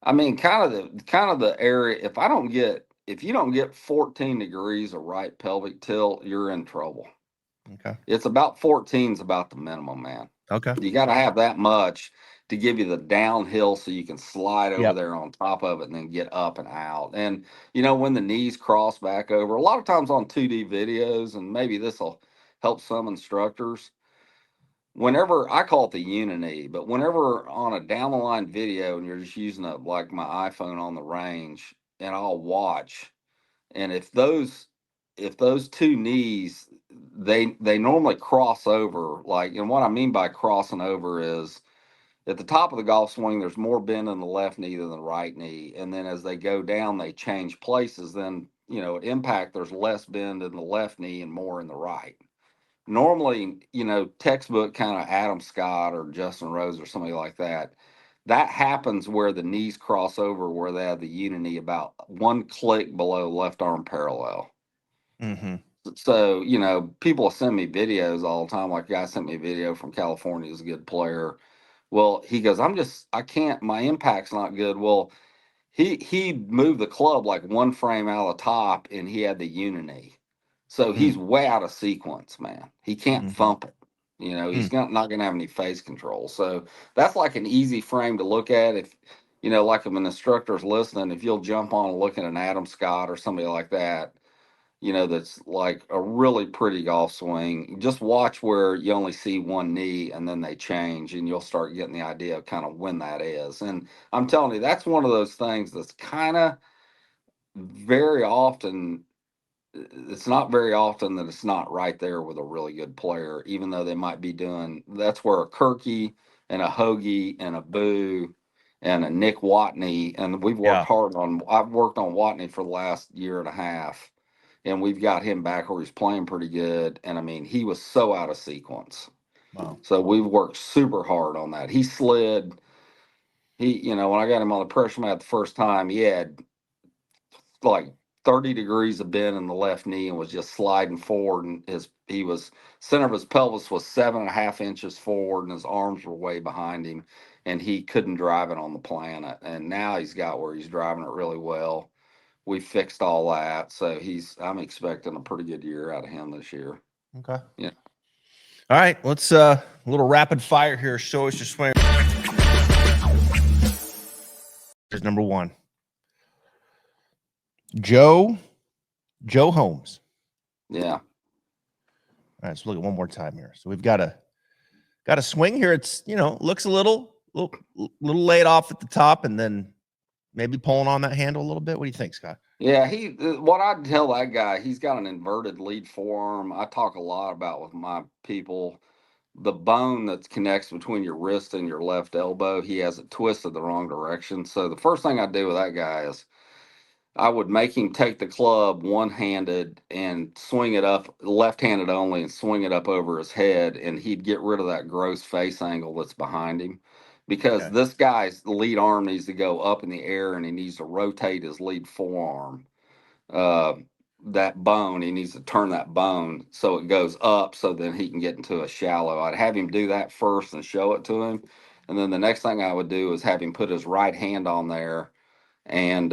I mean, kind of the area. If you don't get 14 degrees of right pelvic tilt, you're in trouble. Okay. It's about 14 is about the minimum, man. Okay. You got to have that much to give you the downhill so you can slide over there on top of it and then get up and out. And, when the knees cross back over, a lot of times on 2D videos, and maybe this will help some instructors, whenever I call it the uni-knee, but whenever on a down the line video and you're just using like my iPhone on the range, and I'll watch, and if those two knees, they normally cross over, like, and what I mean by crossing over is at the top of the golf swing there's more bend in the left knee than the right knee, and then as they go down they change places. Then at impact there's less bend in the left knee and more in the right. Normally, textbook kind of Adam Scott or Justin Rose or somebody like that, that happens where the knees cross over, where they have the uni-knee about one click below left arm parallel. So, people send me videos all the time. Like a guy sent me a video from California, he's a good player. Well, he goes, I can't, my impact's not good. Well, he moved the club like one frame out of the top and he had the uni-knee. So he's way out of sequence, man. He can't thump it. He's not going to have any phase control. So that's like an easy frame to look at. If, like if an instructor's listening, if you'll jump on and look at an Adam Scott or somebody like that, that's like a really pretty golf swing, just watch where you only see one knee and then they change, and you'll start getting the idea of kind of when that is. And I'm telling you, that's one of those things that's kind of very often, it's not very often that it's not right there with a really good player, even though they might be doing, that's where a Kirky and a Hoagie and a Boo and a Nick Watney, and I've worked on Watney for the last year and a half, and we've got him back where he's playing pretty good. And I mean, he was so out of sequence. Wow. So we've worked super hard on that. He slid. When I got him on the pressure mat the first time, he had like 30 degrees of bend in the left knee and was just sliding forward. And center of his pelvis was 7.5 inches forward, and his arms were way behind him, and he couldn't drive it on the planet. And now he's got where he's driving it really well. We fixed all that, so I'm expecting a pretty good year out of him this year. Okay. Yeah. All right, let's a little rapid fire here. Show us your swing. Here's number one. Joe Holmes. Yeah. All right, let's look at one more time here. So we've got a swing here. It's looks a little laid off at the top, and then maybe pulling on that handle a little bit. What do you think, Scott? Yeah, what I'd tell that guy, he's got an inverted lead forearm. I talk a lot about with my people, the bone that connects between your wrist and your left elbow, he has it twisted the wrong direction. So the first thing I do with that guy is I would make him take the club one-handed and swing it up, left-handed only, and swing it up over his head, and he'd get rid of that gross face angle that's behind him. Because this guy's lead arm needs to go up in the air, and he needs to rotate his lead forearm. That bone, he needs to turn that bone so it goes up, so then he can get into a shallow. I'd have him do that first and show it to him. And then the next thing I would do is have him put his right hand on there and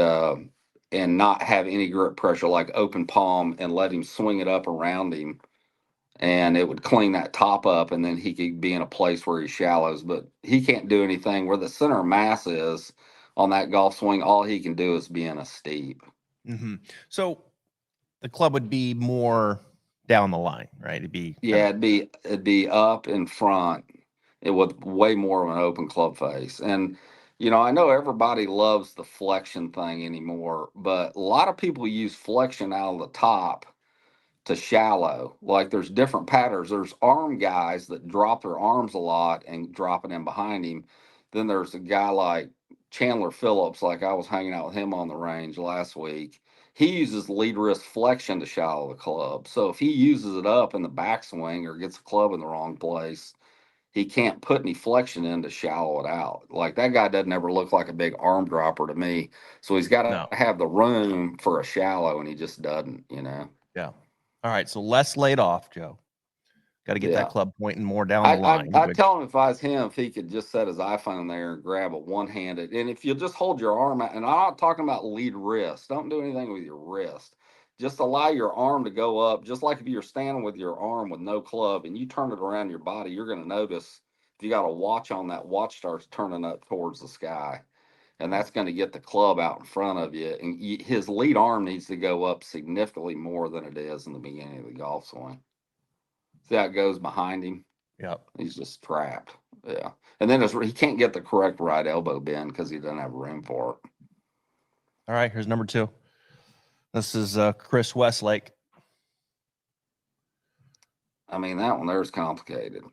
not have any grip pressure, like open palm, and let him swing it up around him, and it would clean that top up, and then he could be in a place where he shallows. But he can't do anything where the center of mass is on that golf swing. All he can do is be in a steep. So the club would be more down the line, right? It'd be up in front. It would way more of an open club face. And I know everybody loves the flexion thing anymore, but a lot of people use flexion out of the top to shallow. Like there's different patterns. There's arm guys that drop their arms a lot and drop it in behind him. Then there's a guy like Chandler Phillips, like I was hanging out with him on the range last week. He uses lead wrist flexion to shallow the club. So if he uses it up in the backswing or gets the club in the wrong place, he can't put any flexion in to shallow it out. Like that guy doesn't ever look like a big arm dropper to me. So he's got to No. have the room for a shallow, and he just doesn't. Yeah. All right. So less laid off, Joe. Got to get that club pointing more down the line. I'd tell him if I was him, if he could just set his iPhone there and grab a one-handed. And if you just hold your arm out, and I'm not talking about lead wrist. Don't do anything with your wrist. Just allow your arm to go up, just like if you're standing with your arm with no club and you turn it around your body, you're going to notice if you got a watch on, that watch starts turning up towards the sky. And that's going to get the club out in front of you. And his lead arm needs to go up significantly more than it is in the beginning of the golf swing. See how it goes behind him? Yep. He's just trapped. Yeah. And then he can't get the correct right elbow bend because he doesn't have room for it. All right. Here's number 2. This is Chris Westlake. I mean, that one there's complicated.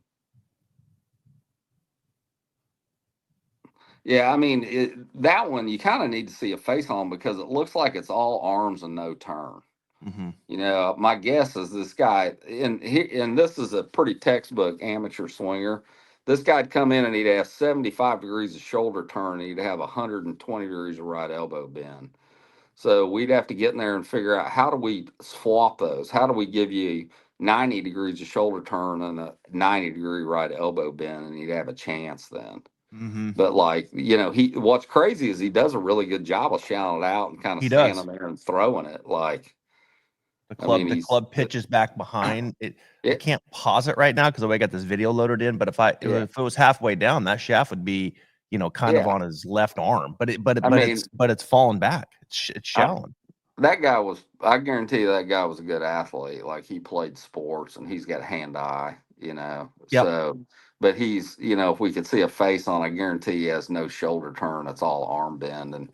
Yeah, I mean, that one you kind of need to see a face on because it looks like it's all arms and no turn. Mm-hmm. My guess is this guy, and this is a pretty textbook amateur swinger. This guy'd come in and he'd have 75 degrees of shoulder turn. And he'd have 120 degrees of right elbow bend. So we'd have to get in there and figure out how do we swap those? How do we give you 90 degrees of shoulder turn and a 90-degree right elbow bend, and he'd have a chance then. Mm-hmm. But what's crazy is he does a really good job of shouting it out and kind of standing there and throwing it. Like the club pitches back behind it. I can't pause it right now because I got this video loaded in. But if it was halfway down, that shaft would be kind of on his left arm. But it's falling back. It's shallowing. I guarantee you that guy was a good athlete. Like he played sports and he's got hand-eye. Yep. So, but he's if we could see a face on, I guarantee he has no shoulder turn. It's all arm bend. And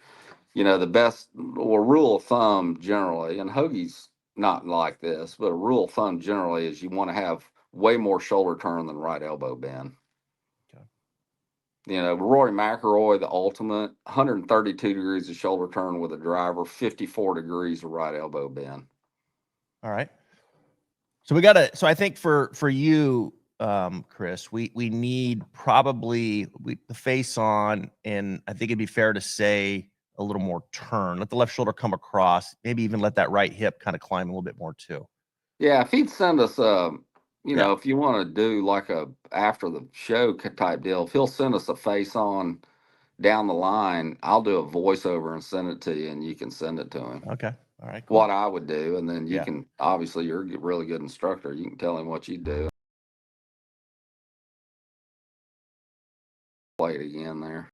the best rule of thumb generally, and Hoagie's not like this, but a rule of thumb generally is you want to have way more shoulder turn than right elbow bend. Rory McIlroy, the ultimate, 132 degrees of shoulder turn with a driver, 54 degrees of right elbow bend. All right. So I think for you, Chris, we need probably the face on, and I think it'd be fair to say a little more turn. Let the left shoulder come across, maybe even let that right hip kind of climb a little bit more too. Yeah, if he'd send us if you want to do like a after the show type deal, if he'll send us a face on down the line, I'll do a voiceover and send it to you, and you can send it to him. Okay. All right. Cool. What I would do, and then you can obviously you're a really good instructor. You can tell him what you do. Play it again there.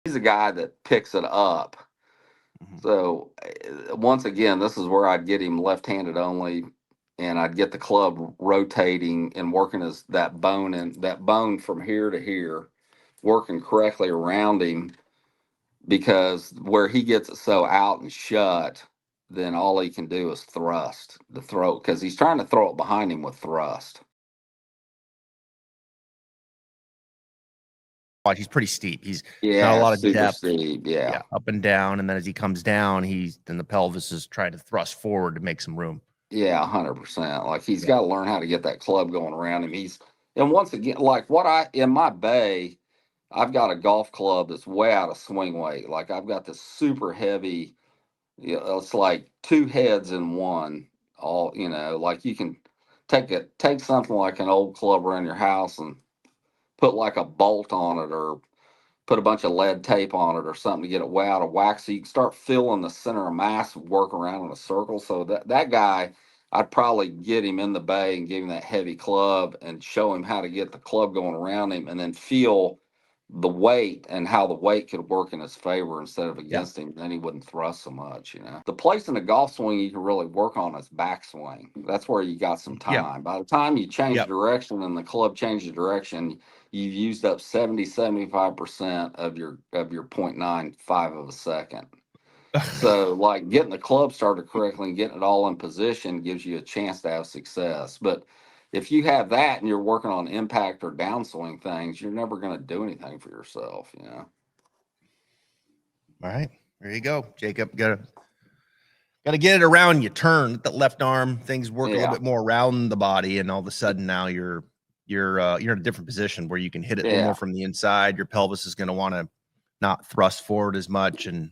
He's a guy that picks it up. Mm-hmm. So once again, this is where I'd get him left-handed only, and I'd get the club rotating and working that bone from here to here, working correctly around him, because where he gets it so out and shut, then all he can do is thrust the throat because he's trying to throw it behind him with thrust. He's pretty steep. He's not a lot of depth. Steep, yeah, up and down, and then as he comes down, then the pelvis is trying to thrust forward to make some room. Yeah, 100%. Like he's got to learn how to get that club going around him. And once again, like in my bay, I've got a golf club that's way out of swing weight. Like I've got this super heavy, it's like 2 heads in one. All like you can take something like an old club around your house and put like a bolt on it, or put a bunch of lead tape on it or something to get it way out of whack, so you can start feeling the center of mass work around in a circle. So that guy, I'd probably get him in the bay and give him that heavy club and show him how to get the club going around him, and then feel the weight and how the weight could work in his favor instead of against him, then he wouldn't thrust so much, The place in the golf swing you can really work on is backswing. That's where you got some time. By the time you change direction and the club changes direction, you've used up 75% of your 0.95 of a second. So like getting the club started correctly and getting it all in position gives you a chance to have success. But if you have that and you're working on impact or downswing things, you're never going to do anything for yourself, All right. There you go, Jacob. Got to get it around you. Turn the left arm. Things work a little bit more around the body, and all of a sudden now you're in a different position where you can hit it a little more from the inside. Your pelvis is going to want to not thrust forward as much, and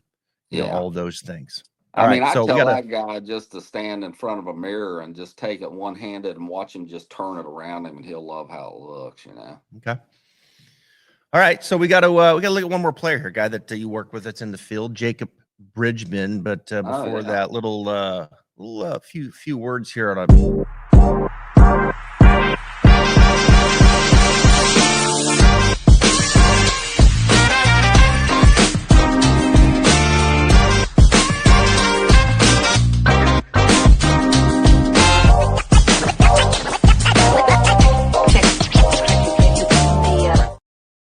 all those things. I mean, I tell that guy just to stand in front of a mirror and just take it one-handed and watch him just turn it around him, and he'll love how it looks, Okay. All right, so we got to look at one more player here, guy that you work with that's in the field, Jacob Bridgman. But before that, little few words here on a.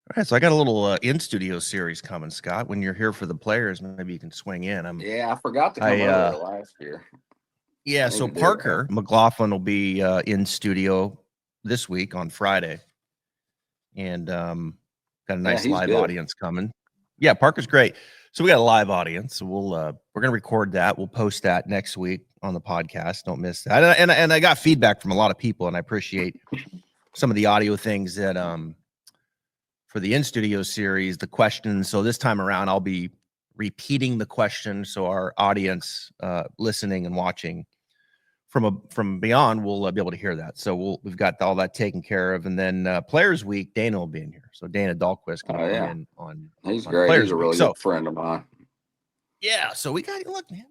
All right, so I got a little in-studio series coming, Scott. When you're here for the players, maybe you can swing in. I forgot to come over there last year. Yeah, so Parker McLaughlin will be in studio this week on Friday, and got a nice live audience coming. Yeah, Parker's great. So we got a live audience. So we're gonna record that. We'll post that next week on the podcast. Don't miss that. And I got feedback from a lot of people, and I appreciate some of the audio things that for the in-studio series, the questions. So this time around, I'll be repeating the question, so our audience listening and watching from beyond will be able to hear that. So we've got all that taken care of, and then Players Week, Dana will be in here. So Dana Dahlquist can come in on. He's great. Players He's a really good friend of mine. Yeah. So we got look, man.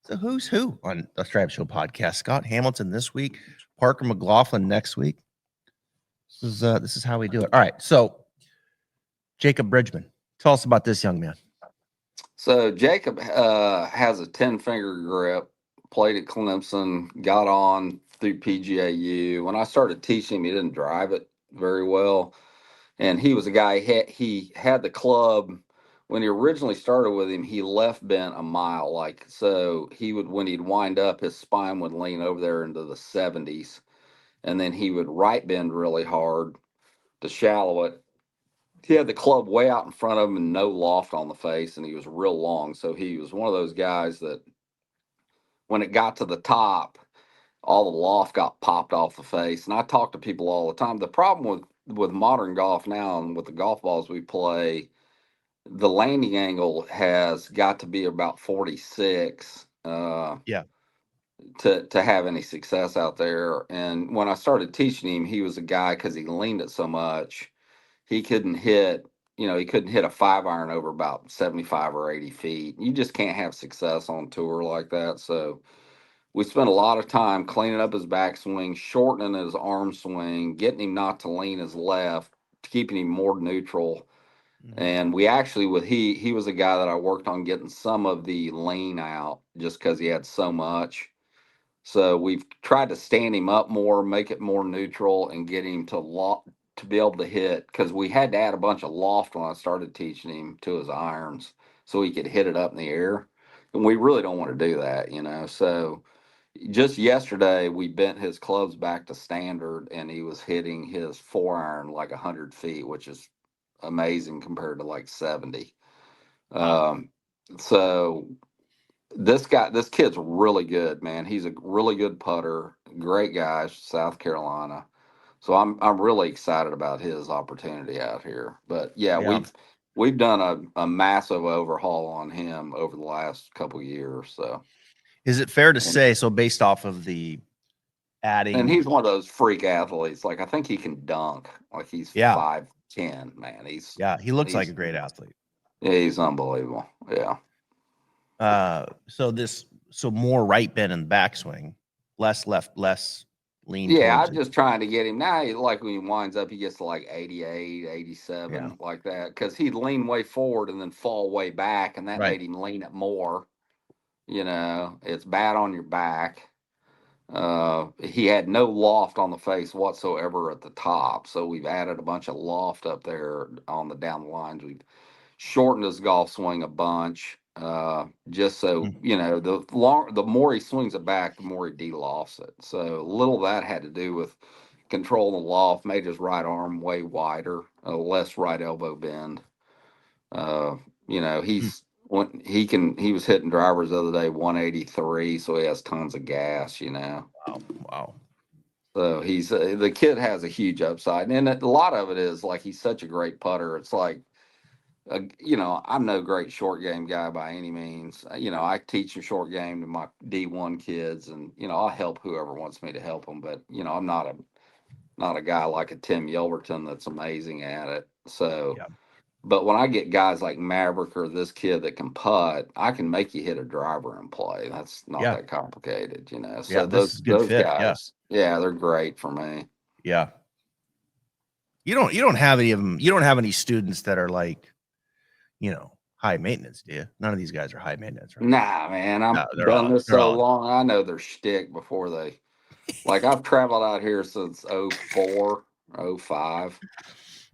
So who's who on the Stripe Show podcast? Scott Hamilton this week, Parker McLaughlin next week. This is how we do it. All right. So Jacob Bridgman, tell us about this young man. So Jacob has a 10-finger grip, played at Clemson, got on through PGAU. When I started teaching him, he didn't drive it very well. And he was a guy, he had the club. When he originally started with him, he left bent a mile. So he would, when he'd wind up, his spine would lean over there into the 70s. And then he would right bend really hard to shallow it. He had the club way out in front of him and no loft on the face, and he was real long. So he was one of those guys that when it got to the top, all the loft got popped off the face. And I talk to people all the time. The problem with modern golf now and with the golf balls we play, the landing angle has got to be about 46 to have any success out there. And when I started teaching him, he was a guy, because he leaned it so much, he couldn't hit a 5-iron over about 75 or 80 feet. You just can't have success on tour like that. So we spent a lot of time cleaning up his backswing, shortening his arm swing, getting him not to lean his left, keeping him more neutral. And we actually, he was a guy that I worked on getting some of the lean out just because he had so much. So we've tried to stand him up more, make it more neutral, and get him to be able to hit, because we had to add a bunch of loft when I started teaching him to his irons so he could hit it up in the air. And we really don't want to do that, So just yesterday, we bent his clubs back to standard, and he was hitting his 4-iron like 100 feet, which is amazing compared to like 70. So this kid's really good, man. He's a really good putter, great guy, South Carolina. So I'm really excited about his opportunity out here. But we've done a massive overhaul on him over the last couple of years. So is it fair to say, so based off of the adding, and he's one of those freak athletes, like I think he can dunk, like he's 5'10", man. He looks like a great athlete. Yeah, he's unbelievable. Yeah. So more right bend in the backswing, less left, less lean Yeah, towards I'm it. just trying to get him now. Like when he winds up, he gets to like 88, 87, like that. Because he'd lean way forward and then fall way back, and that Right. made him lean it more. It's bad on your back. He had no loft on the face whatsoever at the top, so we've added a bunch of loft up there on the down the lines. We've shortened his golf swing a bunch, just so the more he swings it back, the more he de-lofts it. So little of that had to do with controlling the loft, made his right arm way wider, less right elbow bend. Uh, he's when he was hitting drivers the other day 183, so he has tons of gas. Wow. So he's the kid has a huge upside, and a lot of it is like he's such a great putter. It's like, I'm no great short game guy by any means. I teach a short game to my D1 kids, and I'll help whoever wants me to help them. But I'm not a guy like a Tim Yelverton that's amazing at it. So. Yeah. But when I get guys like Maverick or this kid that can putt, I can make you hit a driver and play. That's not that complicated, So Yeah, this is good those fit. guys, they're great for me. Yeah. You don't have any of them. You don't have any students that are like, high maintenance, do you? None of these guys are high maintenance, right? Nah, man, I'm they're done all this so long. I know their shtick before they like I've traveled out here since 04, 05.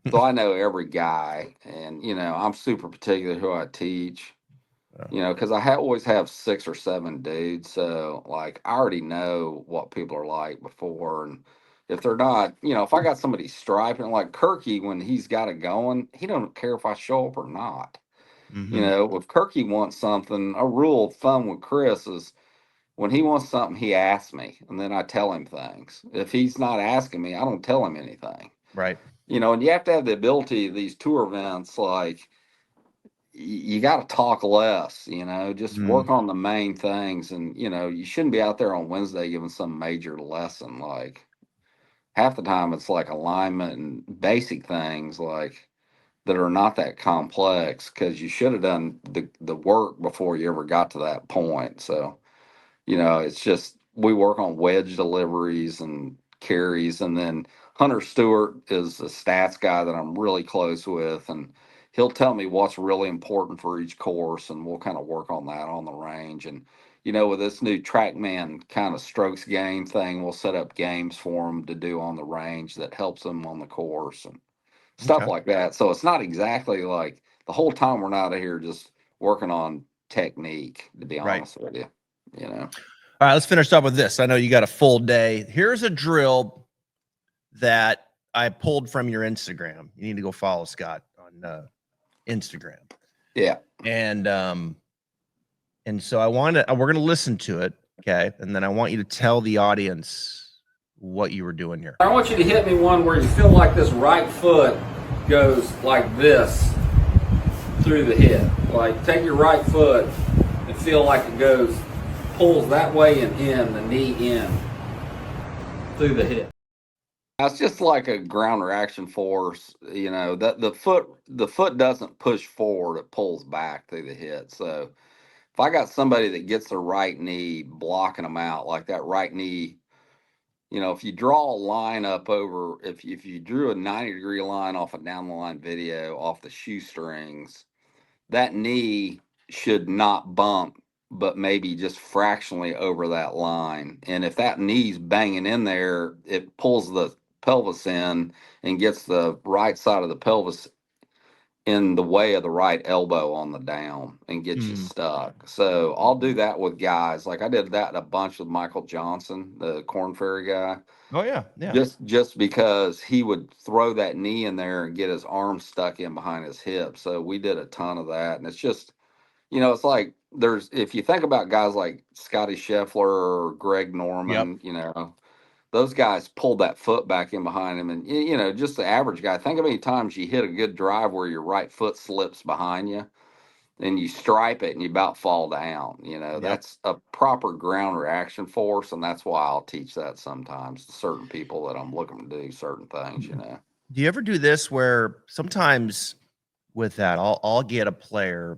So I know every guy, and I'm super particular who I teach. Because I always have 6 or 7 dudes, so like I already know what people are like before, and if they're not, if I got somebody striping like Kirky when he's got it going, he don't care if I show up or not. If Kirky wants something, a rule of thumb with Chris is when he wants something, he asks me, and then I tell him things. If he's not asking me, I don't tell him anything. Right. And you have to have the ability, these tour events, like you got to talk less, just work on the main things. And, you shouldn't be out there on Wednesday giving some major lesson. Like half the time it's like alignment and basic things like that are not that complex because you should have done the work before you ever got to that point. So, it's just we work on wedge deliveries and carries, and then Hunter Stewart is a stats guy that I'm really close with, and he'll tell me what's really important for each course, and we'll kind of work on that on the range. And with this new TrackMan kind of strokes game thing, we'll set up games for them to do on the range that helps them on the course and stuff like that. So it's not exactly like the whole time we're not here just working on technique, to be honest with you. All right, let's finish up with this. I know you got a full day. Here's a drill that I pulled from your Instagram. You need to go follow Scott on Instagram. Yeah. And so we're going to listen to it, okay? And then I want you to tell the audience what you were doing here. I want you to hit me one where you feel like this right foot goes like this through the hip. Like take your right foot and feel like it pulls that way and in, the knee in through the hip. That's just like a ground reaction force, that the foot doesn't push forward, it pulls back through the hip. So if I got somebody that gets their right knee blocking them out, like that right knee, if you draw a line up over, if you drew a 90-degree line off a down the line video off the shoestrings, that knee should not bump, but maybe just fractionally over that line. And if that knee's banging in there, it pulls the pelvis in and gets the right side of the pelvis in the way of the right elbow on the down and gets you stuck. So I'll do that with guys. Like I did that a bunch with Michael Johnson, the Corn Ferry guy. Oh yeah. Just because he would throw that knee in there and get his arm stuck in behind his hip. So we did a ton of that. And it's just, it's like if you think about guys like Scotty Scheffler or Greg Norman, those guys pulled that foot back in behind him. And, just the average guy, think how many times you hit a good drive where your right foot slips behind you and you stripe it and you about fall down. That's a proper ground reaction force. And that's why I'll teach that sometimes to certain people that I'm looking to do certain things, Do you ever do this where sometimes with that, I'll get a player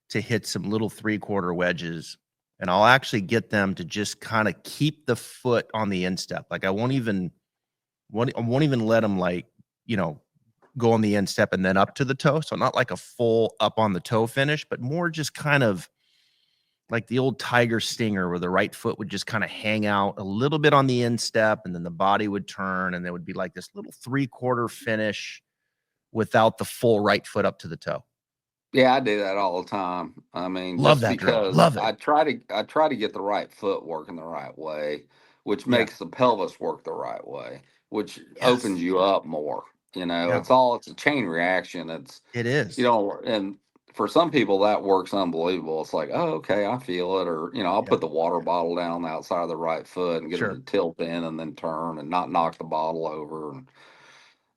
to hit some little 3/4 wedges and I'll actually get them to just kind of keep the foot on the instep. Like I won't even let them like, go on the instep and then up to the toe. So not like a full up on the toe finish, but more just kind of like the old tiger stinger where the right foot would just kind of hang out a little bit on the instep and then the body would turn and there would be like this little 3/4 finish without the full right foot up to the toe. Yeah, I do that all the time. I mean, Love just that drill. because Love it. I try to get the right foot working the right way, which Yeah. makes the pelvis work the right way, which Yes. opens you up more. Yeah. It's a chain reaction. It is. And for some people that works unbelievable. It's like, oh, okay, I feel it. Or, I'll Yeah. put the water bottle down on the outside of the right foot and get Sure. them to tilt in and then turn and not knock the bottle over. And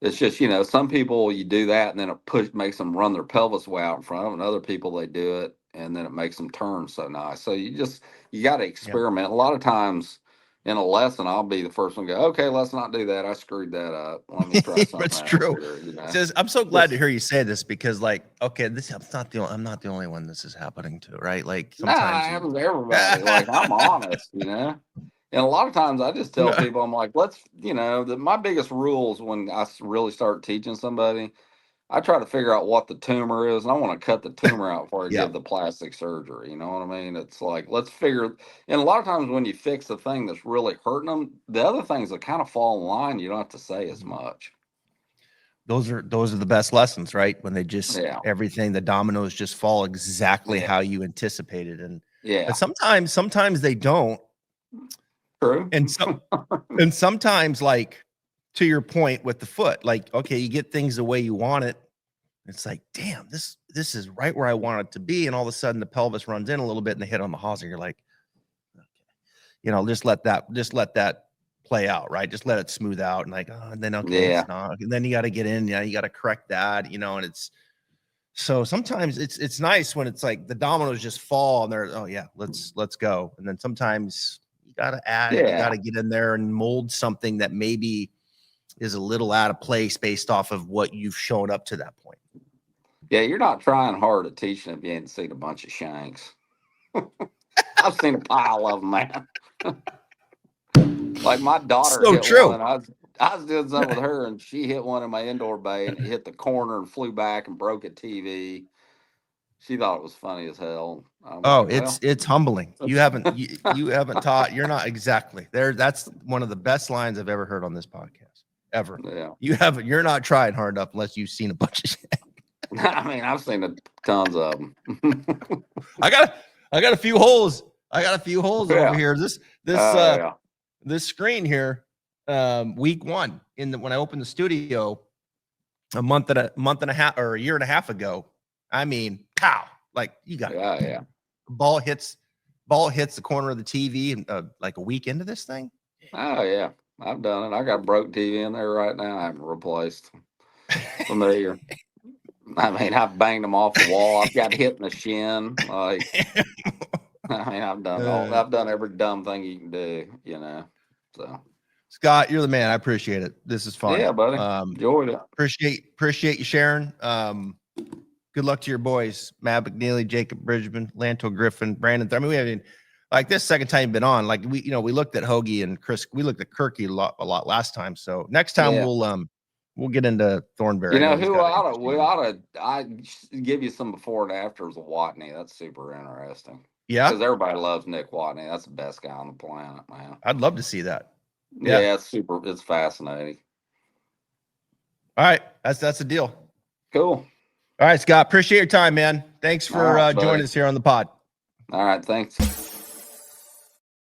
it's just, some people you do that and then it makes them run their pelvis way out in front of them, and other people they do it and then it makes them turn so nice. So you got to Yeah. experiment. A lot of times in a lesson, I'll be the first one to go, okay, let's not do that. I screwed that up. Let me try something It's else true. here. Says, I'm so glad to hear you say this because, like, okay, I'm not the only one this is happening to, right? Like Nah, sometimes it happens to everybody. Like, I'm honest, And a lot of times I just tell people, I'm like, my biggest rules when I really start teaching somebody, I try to figure out what the tumor is, and I want to cut the tumor out before I Yeah. give the plastic surgery. You know what I mean? It's like, let's figure. And a lot of times when you fix the thing that's really hurting them, the other things that kind of fall in line, you don't have to say as much. Those are the best lessons, right? When they just everything, the dominoes just fall exactly how you anticipated. But sometimes they don't. True. And sometimes, like, to your point with the foot, like, okay, you get things the way you want it. It's like, damn, this is right where I want it to be. And all of a sudden the pelvis runs in a little bit and they hit on the hawser. You're like, okay, just let that play out, right? Just let it smooth out. And like, oh, and then, okay, it's not. And then you got to get in, you got to correct that, and it's, so sometimes it's nice when it's like the dominoes just fall and they're, oh yeah, let's go. And then sometimes you got to add, you got to get in there and mold something that maybe is a little out of place based off of what you've shown up to that point. Yeah, you're not trying hard at teaching if you ain't seen a bunch of shanks. I've seen a pile of them, man. Like my daughter hit one. I was doing something with her, and she hit one in my indoor bay, and it hit the corner and flew back and broke a TV. She thought it was funny as hell. It's humbling. You haven't taught. You're not exactly there. That's one of the best lines I've ever heard on this podcast ever. Yeah, you're not trying hard enough unless you've seen a bunch of shit. I mean, I've seen tons of them. I got a few holes. Over here. This screen here, week one when I opened the studio a month and a half or a year and a half ago. I mean, pow! Like you got ball hits the corner of the TV and like a week into this thing. Oh yeah, I've done it. I got a broke TV in there right now. I haven't replaced. Familiar. I mean, I've banged them off the wall. I've got hit in the shin. Like, I mean, I've done every dumb thing you can do. So. Scott, you're the man. I appreciate it. This is fun. Yeah, buddy. Enjoyed it. Appreciate you sharing. Good luck to your boys, Matt McNeely, Jacob Bridgman, Lanto Griffin, Brandon. I mean, we haven't like this second time you've been on. Like we looked at Hoagie and Chris. We looked at Kirky a lot last time. So next time we'll get into Thornberry. I give you some before and afters of Watney. That's super interesting. Yeah, because everybody loves Nick Watney. That's the best guy on the planet, man. I'd love to see that. Yeah, it's fascinating. All right, that's a deal. Cool. All right, Scott. Appreciate your time, man. Thanks for joining us here on the pod. All right, thanks.